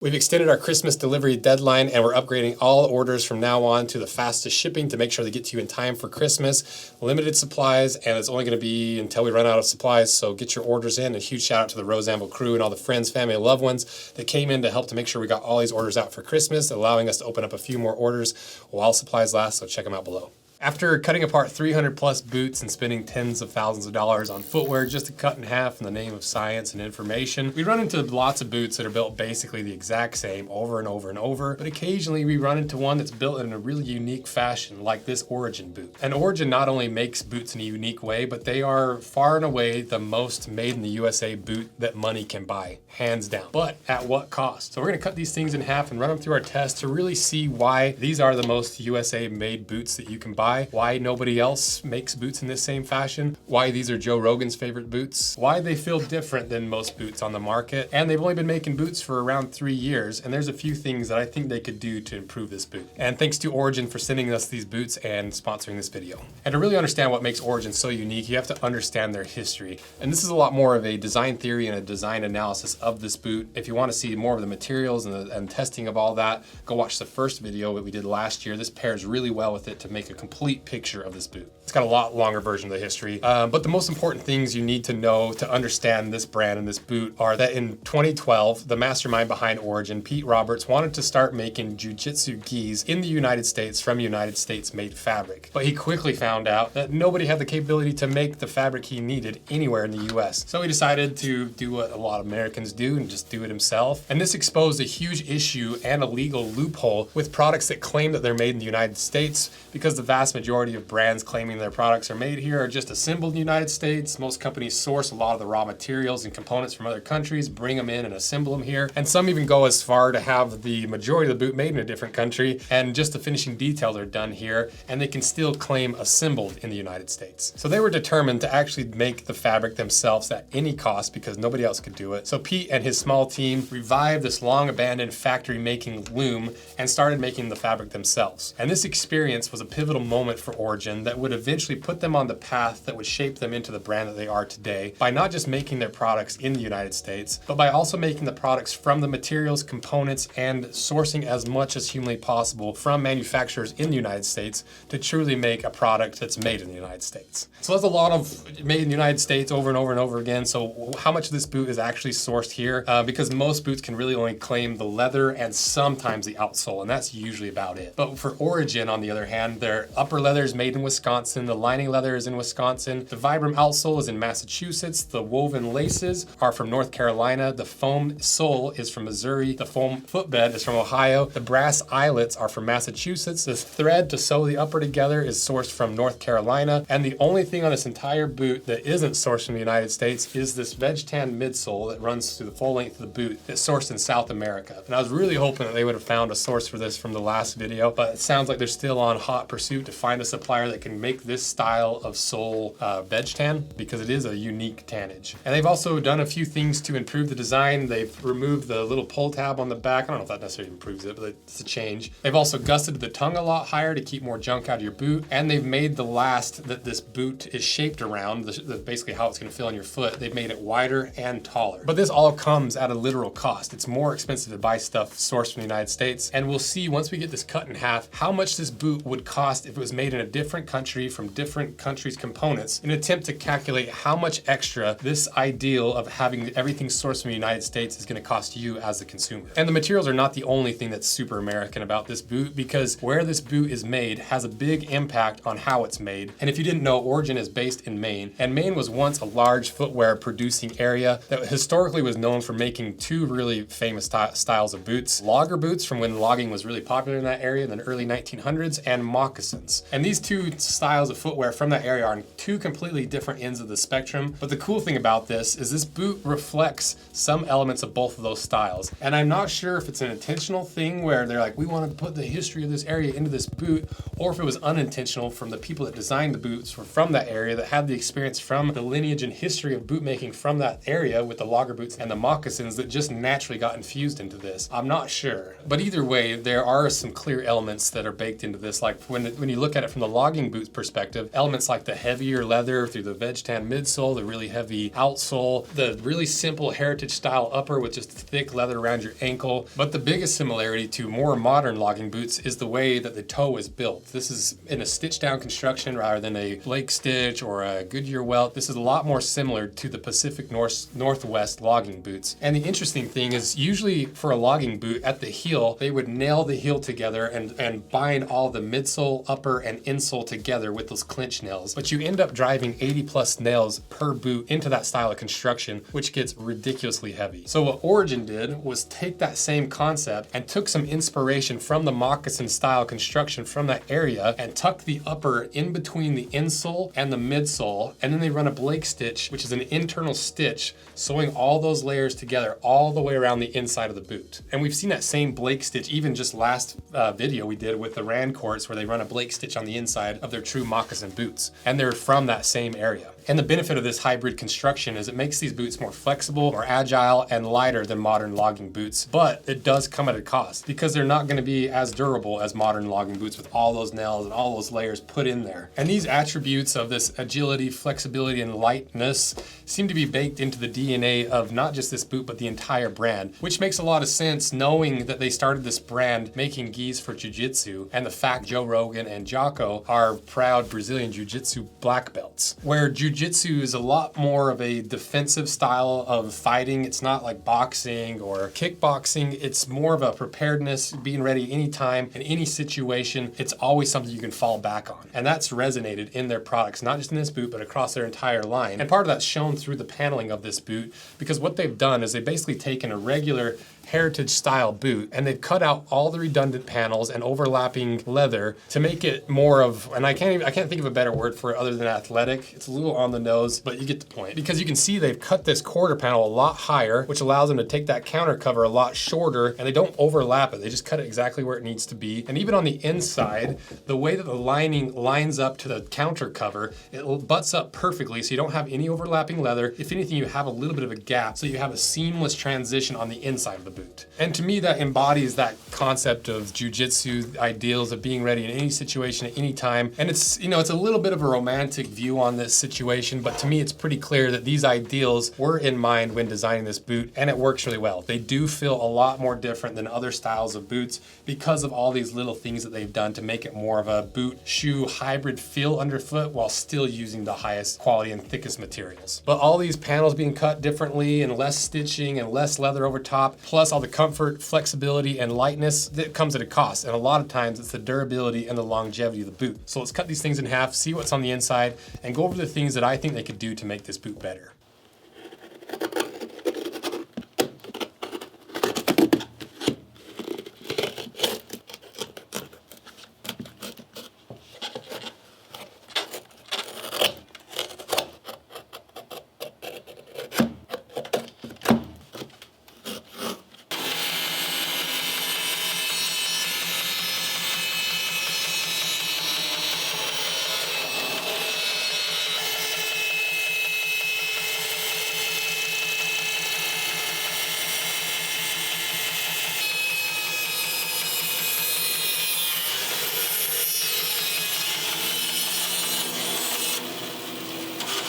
We've extended our Christmas delivery deadline and we're upgrading all orders from now on to the fastest shipping to make sure they get to you in time for Christmas. Limited supplies, and it's only going to be until we run out of supplies, so get your orders in. A huge shout out to the Anvil crew and all the friends, family, and loved ones that came in to help to make sure we got all these orders out for Christmas, allowing us to open up a few more orders while supplies last, so check them out below. After cutting apart 300 plus boots and spending tens of thousands of dollars on footwear just to cut in half in the name of science and information, we run into lots of boots that are built basically the exact same over and over and over, but occasionally we run into one that's built in a really unique fashion, like this Origin boot. And Origin not only makes boots in a unique way, but they are far and away the most made in the USA boot that money can buy, hands down. But at what cost? So we're gonna cut these things in half and run them through our test to really see why these are the most USA made boots that you can buy, why nobody else makes boots in this same fashion, why these are Joe Rogan's favorite boots, why they feel different than most boots on the market, and they've only been making boots for around 3 years, and there's a few things that I think they could do to improve this boot. And thanks to Origin for sending us these boots and sponsoring this video. And to really understand what makes Origin so unique, you have to understand their history. And this is a lot more of a design theory and a design analysis of this boot. If you want to see more of the materials and testing of all that, go watch the first video that we did last year. This pairs really well with it to make a complete picture of this boot. It's got a lot longer version of the history, but the most important things you need to know to understand this brand and this boot are that in 2012, the mastermind behind Origin, Pete Roberts, wanted to start making jiu-jitsu gis in the United States from United States made fabric. But he quickly found out that nobody had the capability to make the fabric he needed anywhere in the US. So he decided to do what a lot of Americans do and just do it himself. And this exposed a huge issue and a legal loophole with products that claim that they're made in the United States, because the vast majority of brands claiming their products are made here are just assembled in the United States. Most companies source a lot of the raw materials and components from other countries, bring them in and assemble them here. And some even go as far to have the majority of the boot made in a different country, and just the finishing details are done here, and they can still claim assembled in the United States. So they were determined to actually make the fabric themselves at any cost because nobody else could do it. So Pete and his small team revived this long abandoned factory making loom and started making the fabric themselves. And this experience was a pivotal moment for Origin that would eventually put them on the path that would shape them into the brand that they are today, by not just making their products in the United States, but by also making the products from the materials, components, and sourcing as much as humanly possible from manufacturers in the United States to truly make a product that's made in the United States. So that's a lot of made in the United States over and over and over again. So how much of this boot is actually sourced here? Because most boots can really only claim the leather and sometimes the outsole, and that's usually about it. But for Origin, on the other hand, their upper leather is made in Wisconsin, the lining leather is in Wisconsin, the Vibram outsole is in Massachusetts, the woven laces are from North Carolina, the foam sole is from Missouri, the foam footbed is from Ohio, the brass eyelets are from Massachusetts, the thread to sew the upper together is sourced from North Carolina, and the only thing on this entire boot that isn't sourced from the United States is this veg tan midsole that runs through the full length of the boot that's sourced in South America. And I was really hoping that they would have found a source for this from the last video, but it sounds like they're still on hot pursuit to find a supplier that can make this style of sole veg tan, because it is a unique tannage. And they've also done a few things to improve the design. They've removed the little pull tab on the back. I don't know if that necessarily improves it, but it's a change. They've also gusseted the tongue a lot higher to keep more junk out of your boot. And they've made the last that this boot is shaped around, basically how it's going to feel on your foot, they've made it wider and taller. But this all comes at a literal cost. It's more expensive to buy stuff sourced from the United States. And we'll see once we get this cut in half how much this boot would cost if it was made in a different country from different countries' components, in an attempt to calculate how much extra this ideal of having everything sourced from the United States is going to cost you as the consumer. And the materials are not the only thing that's super American about this boot, because where this boot is made has a big impact on how it's made. And if you didn't know, Origin is based in Maine, and Maine was once a large footwear producing area that historically was known for making two really famous styles of boots: logger boots, from when logging was really popular in that area in the early 1900s, and moccasins. And these two styles of footwear from that area are on two completely different ends of the spectrum. But the cool thing about this is this boot reflects some elements of both of those styles. And I'm not sure if it's an intentional thing where they're like, we want to put the history of this area into this boot, or if it was unintentional from the people that designed the boots were from that area, that had the experience from the lineage and history of boot making from that area with the logger boots and the moccasins that just naturally got infused into this. I'm not sure. But either way, there are some clear elements that are baked into this. Like when you look at it from the logging boots perspective, elements like the heavier leather through the veg tan midsole, the really heavy outsole, the really simple heritage style upper with just thick leather around your ankle. But the biggest similarity to more modern logging boots is the way that the toe is built. This is in a stitch down construction rather than a Blake stitch or a Goodyear welt. This is a lot more similar to the Pacific Northwest logging boots. And the interesting thing is usually for a logging boot at the heel, they would nail the heel together and bind all the midsole, upper, and insole together with those clinch nails. But you end up driving 80 plus nails per boot into that style of construction, which gets ridiculously heavy. So what Origin did was take that same concept and took some inspiration from the moccasin style construction from that area and tucked the upper in between the insole and the midsole, and then they run a Blake stitch, which is an internal stitch, sewing all those layers together all the way around the inside of the boot. And we've seen that same Blake stitch even just last video we did with the Rancourts, where they run a Blake stitch on the inside of their true moccasin boots, and they're from that same area. And the benefit of this hybrid construction is it makes these boots more flexible, more agile, and lighter than modern logging boots. But it does come at a cost because they're not going to be as durable as modern logging boots with all those nails and all those layers put in there. And these attributes of this agility, flexibility, and lightness seem to be baked into the DNA of not just this boot, but the entire brand, which makes a lot of sense knowing that they started this brand making gis for jiu-jitsu, and the fact Joe Rogan and Jocko are proud Brazilian jiu-jitsu black belts, where jiu-jitsu is a lot more of a defensive style of fighting. It's not like boxing or kickboxing. It's more of a preparedness, being ready anytime, in any situation. It's always something you can fall back on. And that's resonated in their products, not just in this boot, but across their entire line. And part of that's shown through the paneling of this boot, because what they've done is they've basically taken a regular heritage style boot and they've cut out all the redundant panels and overlapping leather to make it more of, and I can't think of a better word for it other than athletic. It's a little on the nose, but you get the point. Because you can see they've cut this quarter panel a lot higher, which allows them to take that counter cover a lot shorter, and they don't overlap it. They just cut it exactly where it needs to be. And even on the inside, the way that the lining lines up to the counter cover, it butts up perfectly, so you don't have any overlapping leather. If anything, you have a little bit of a gap, so you have a seamless transition on the inside of the boot. And to me, that embodies that concept of jiu-jitsu ideals of being ready in any situation at any time. And it's, you know, it's a little bit of a romantic view on this situation, but to me, it's pretty clear that these ideals were in mind when designing this boot, and it works really well. They do feel a lot more different than other styles of boots because of all these little things that they've done to make it more of a boot shoe hybrid feel underfoot while still using the highest quality and thickest materials. But all these panels being cut differently and less stitching and less leather over top, plus all the comfort, flexibility, and lightness, that comes at a cost. And a lot of times it's the durability and the longevity of the boot. So let's cut these things in half, see what's on the inside, and go over the things that I think they could do to make this boot better.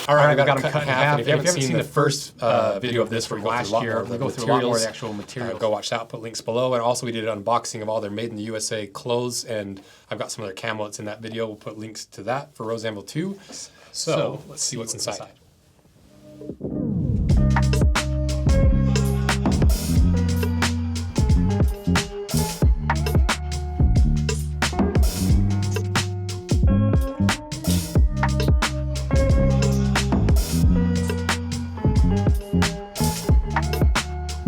All right, I've got them cut in half. And if you haven't seen the first video of this where we go through a lot more of the actual material, go watch that. I'll put links below. And also we did an unboxing of all their made in the USA clothes, and I've got some of their camlets in that video. We'll put links to that for Rose Anvil 2. So let's see what's inside.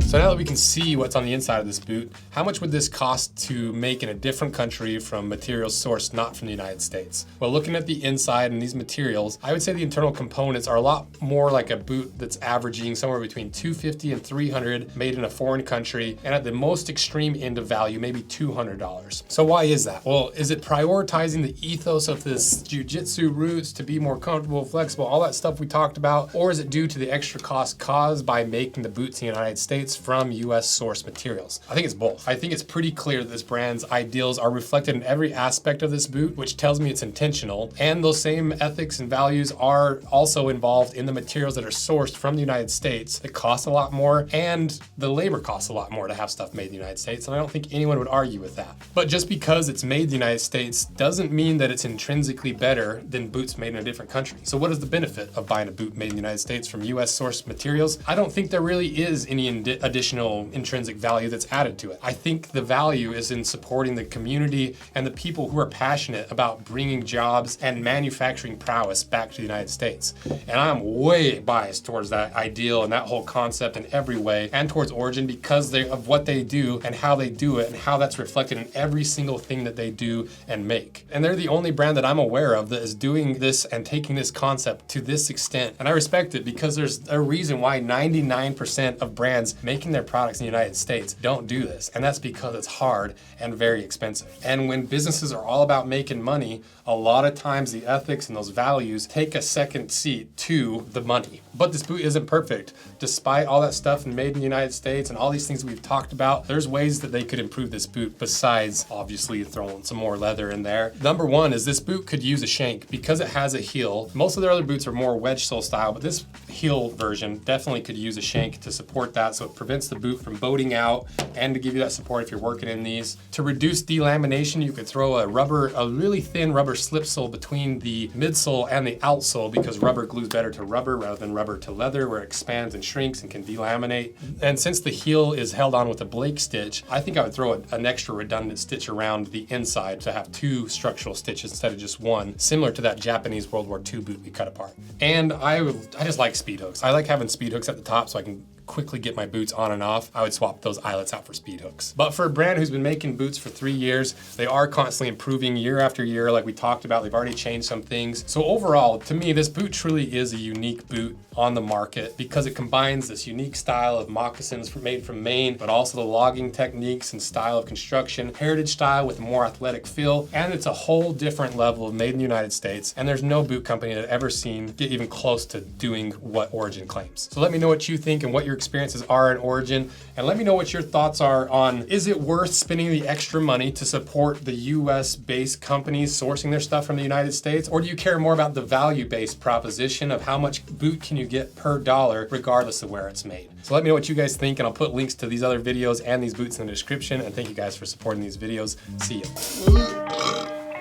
So now that we can see what's on the inside of this boot, how much would this cost to make in a different country from materials sourced not from the United States? Well, looking at the inside and these materials, I would say the internal components are a lot more like a boot that's averaging somewhere between $250 and $300 made in a foreign country, and at the most extreme end of value, maybe $200. So why is that? Well, is it prioritizing the ethos of this jiu-jitsu roots to be more comfortable, flexible, all that stuff we talked about? Or is it due to the extra cost caused by making the boots in the United States from US sourced materials? I think it's both. I think it's pretty clear that this brand's ideals are reflected in every aspect of this boot, which tells me it's intentional. And those same ethics and values are also involved in the materials that are sourced from the United States. It costs a lot more, and the labor costs a lot more to have stuff made in the United States. And I don't think anyone would argue with that. But just because it's made in the United States doesn't mean that it's intrinsically better than boots made in a different country. So what is the benefit of buying a boot made in the United States from US sourced materials? I don't think there really is any additional intrinsic value that's added to it. I think the value is in supporting the community and the people who are passionate about bringing jobs and manufacturing prowess back to the United States. And I'm way biased towards that ideal and that whole concept in every way, and towards Origin because of what they do and how they do it and how that's reflected in every single thing that they do and make. And they're the only brand that I'm aware of that is doing this and taking this concept to this extent. And I respect it because there's a reason why 99% of brands making their products in the United States don't do this. And that's because it's hard and very expensive. And when businesses are all about making money, a lot of times the ethics and those values take a second seat to the money. But this boot isn't perfect. Despite all that stuff made in the United States and all these things we've talked about, there's ways that they could improve this boot besides obviously throwing some more leather in there. Number one is this boot could use a shank because it has a heel. Most of their other boots are more wedge sole style, but this heel version definitely could use a shank to support that, so it prevents the boot from boating out and to give you that support if you're working in these. To reduce delamination, you could throw a really thin rubber slip sole between the midsole and the outsole because rubber glues better to rubber rather than rubber to leather, where it expands and shrinks and can delaminate. And since the heel is held on with a Blake stitch, I think I would throw an extra redundant stitch around the inside to have two structural stitches instead of just one, similar to that Japanese World War II boot we cut apart. And I just like speed hooks. I like having speed hooks at the top so I can quickly get my boots on and off. I would swap those eyelets out for speed hooks. But for a brand who's been making boots for 3 years, they are constantly improving year after year, like we talked about. They've already changed some things. So overall, to me, this boot truly is a unique boot on the market because it combines this unique style of moccasins made from Maine, but also the logging techniques and style of construction, heritage style with a more athletic feel, and it's a whole different level of made in the United States. And there's no boot company that I've ever seen get even close to doing what Origin claims. So let me know what you think and what your experiences are in Origin, and let me know what your thoughts are on, is it worth spending the extra money to support the US based companies sourcing their stuff from the United States, or do you care more about the value based proposition of how much boot can you get per dollar regardless of where it's made? So let me know what you guys think, and I'll put links to these other videos and these boots in the description, and thank you guys for supporting these videos. See ya.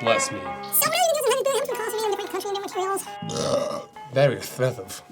Bless me. So really, it doesn't have to do with cost of different country and different materials. Very expensive.